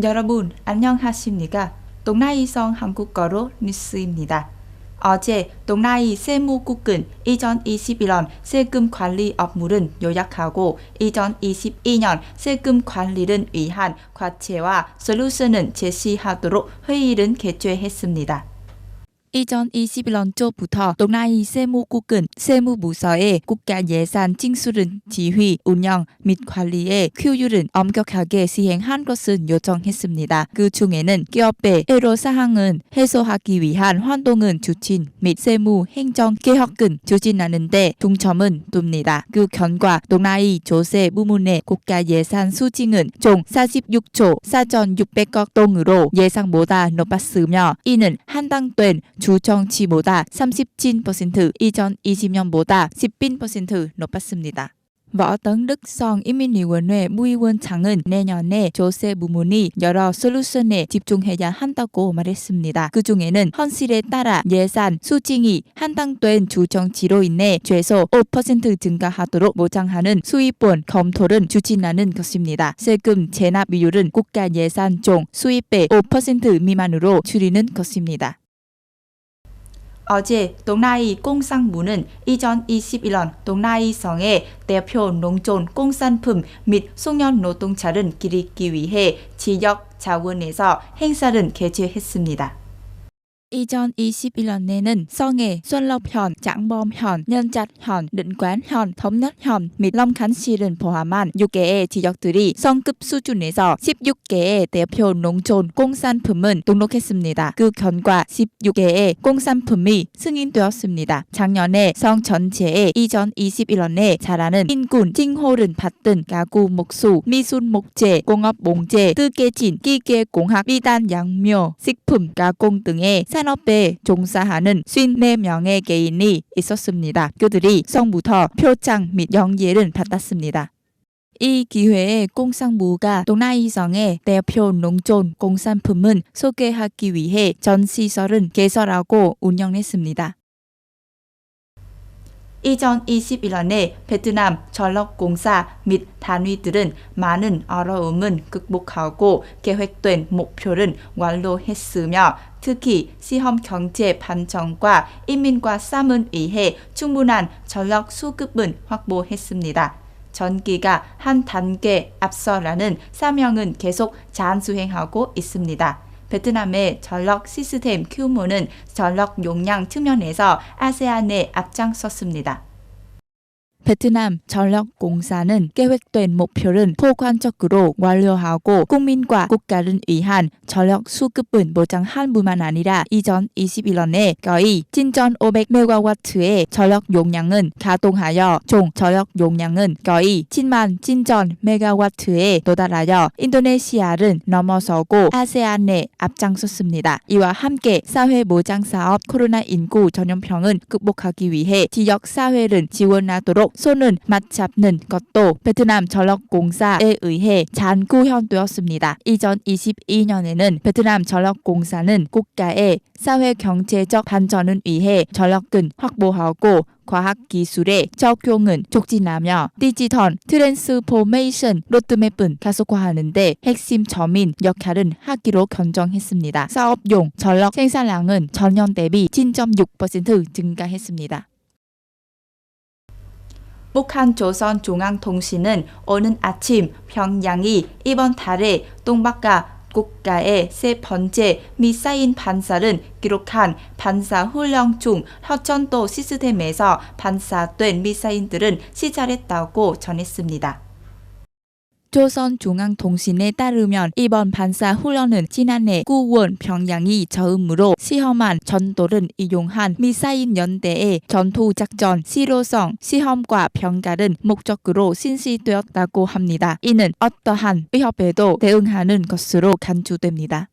여러분, 안녕하십니까? 동나이성 한국어로 뉴스입니다. 어제 동나이 세무국은 2021년 세금 관리 업무를 요약하고 2022년 세금 관리를 위한 과제와 솔루션을 제시하도록 회의를 개최했습니다. 2021년 초부터 동나이 세무국은 세무부서의 국가 예산 징수를 지휘, 운영 및 관리에 효율을 엄격하게 시행한 것을 요청했습니다. 그 중에는 기업의 애로사항은 해소하기 위한 활동은 추진 및 세무 행정 개혁은 추진하는 데 중점을 둡니다. 그 결과 동나이 조세 부문의 국가 예산 수징은 총 46조 4,600억 동으로 예상보다 높았으며 이는 한당된 주정치보다 37%, 2020년보다 10% 높았습니다. Võ Tấn Đức In민위원회 무위원장은 내년에 조세 부문이 여러 솔루션에 집중해야 한다고 말했습니다. 그 중에는 현실에 따라 예산 수징이 한당된 주정치로 인해 최소 5% 증가하도록 보장하는 수입원 검토를 추진하는 것입니다. 세금 체납 비율은 국가 예산 중 수입의 5% 미만으로 줄이는 것입니다. 어제 동나이 공상부는 2021년 동나이성의 대표 농촌 공산품 및 소년 노동자를 기리기 위해 지역 자원에서 행사를 개최했습니다. 2021년에는 성의 순럽현, 장범현, 연잣현, định quán현, thống nhất현 및 lâm khánh 시를 포함한 6개의 지역들이 성급 수준에서 16개의 대표 농촌 공산품을 등록했습니다. 그 결과 16개의 공산품이 승인되었습니다. 작년에 성 전체에 2021년에 자라는 인군 징호를 받던 가구 목수, 미술 목재, 공업 몽재, 뜨개진, 기계공학, 비단 양묘, 식품 가공 등의 산업에 종사하는 54명의 개인이 있었습니다. 그들이 성부터 표창 및 영예를 받았습니다. 이 기회에 공상부가 동나이성의 대표 농촌 공산품을 소개하기 위해 전시설을 개설하고 운영했습니다. 2021년에 베트남 전력공사 및 단위들은 많은 어려움을 극복하고 계획된 목표를 완료했으며 특히 시험 경제 반전과 인민과 싸움을 위해 충분한 전력 수급을 확보했습니다. 전기가 한 단계 앞서라는 사명은 계속 자한수행하고 있습니다. 베트남의 전력 시스템 규모는 전력 용량 측면에서 아세안에 앞장섰습니다. 베트남 전력공사는 계획된 목표를 포괄적으로 완료하고 국민과 국가를 위한 전력 수급을 보장할 뿐만 아니라 2021년에 거의 7,500메가와트의 전력 용량은 가동하여 총 전력 용량은 거의 10만 7,000메가와트에 도달하여 인도네시아를 넘어서고 아세안에 앞장섰습니다. 이와 함께 사회보장사업 코로나19 전염병을 극복하기 위해 지역사회를 지원하도록 손을 맞잡는 것도 베트남 전력공사에 의해 잘 구현되었습니다. 2022년에는 베트남 전력공사는 국가의 사회경제적 발전을 위해 전력을 확보하고 과학기술의 적용은 촉진하며 디지털 트랜스포메이션 로드맵은 가속화하는 데 핵심 점인 역할을 하기로 결정했습니다. 사업용 전력 생산량은 전년 대비 7.6% 증가했습니다. 북한 조선중앙통신은 오늘 아침 평양이 이번 달에 동북아 국가의 세 번째 미사일 발사를 기록한 발사훈련 중 허천도 시스템에서 발사된 미사일들은 시찰했다고 전했습니다. 조선중앙통신에 따르면 이번 발사훈련은 지난해 9월 평양이 처음으로 시험한 전도를 이용한 미사일 연대의 전투작전 실효성 시험과 평가를 목적으로 실시되었다고 합니다. 이는 어떠한 위협에도 대응하는 것으로 간주됩니다.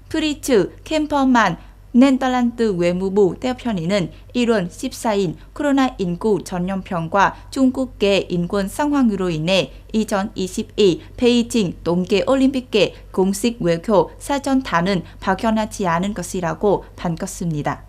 프리츠 캠퍼만 네덜란드 외무부 대변인은 1월 14일 코로나19 전염병과 중국의 인권 상황으로 인해 2022 베이징 동계올림픽에 공식 외교 사전단은 파견하지 않은 것이라고 밝혔습니다.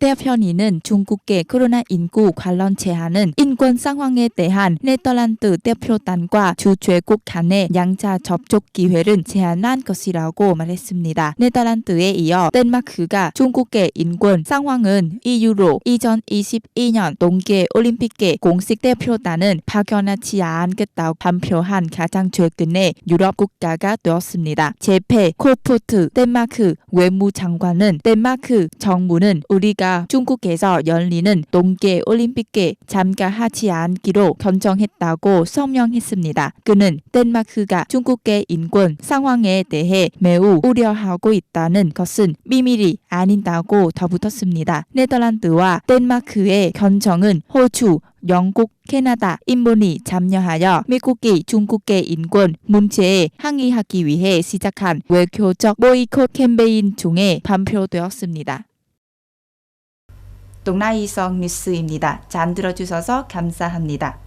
대변인은 중국의 코로나19 관련 제한은 인권 상황에 대한 네덜란드 대표단과 주 죄국 간의 양자 접촉 기회를 제한한 것이라고 말했습니다. 네덜란드에 이어 덴마크가 중국의 인권 상황은 이유로 2022년 동계올림픽에 공식 대표단은 파견하지 않겠다고 발표한 가장 최근의 유럽 국가가 되었습니다. 제페 코포트 덴마크 외무장관은 덴마크 정부는 우리가 중국에서 열리는 동계올림픽에 참가하지 않기로 결정했다고 설명했습니다. 그는 덴마크가 중국의 인권 상황에 대해 매우 우려하고 있다는 것은 비밀이 아닌다고 덧붙였습니다. 네덜란드와 덴마크의 결정은 호주, 영국, 캐나다, 일본이 참여하여 미국이 중국의 인권 문제에 항의하기 위해 시작한 외교적 보이콧 캠페인 중에 발표되었습니다. 동나이성 뉴스입니다. 잘 들어주셔서 감사합니다.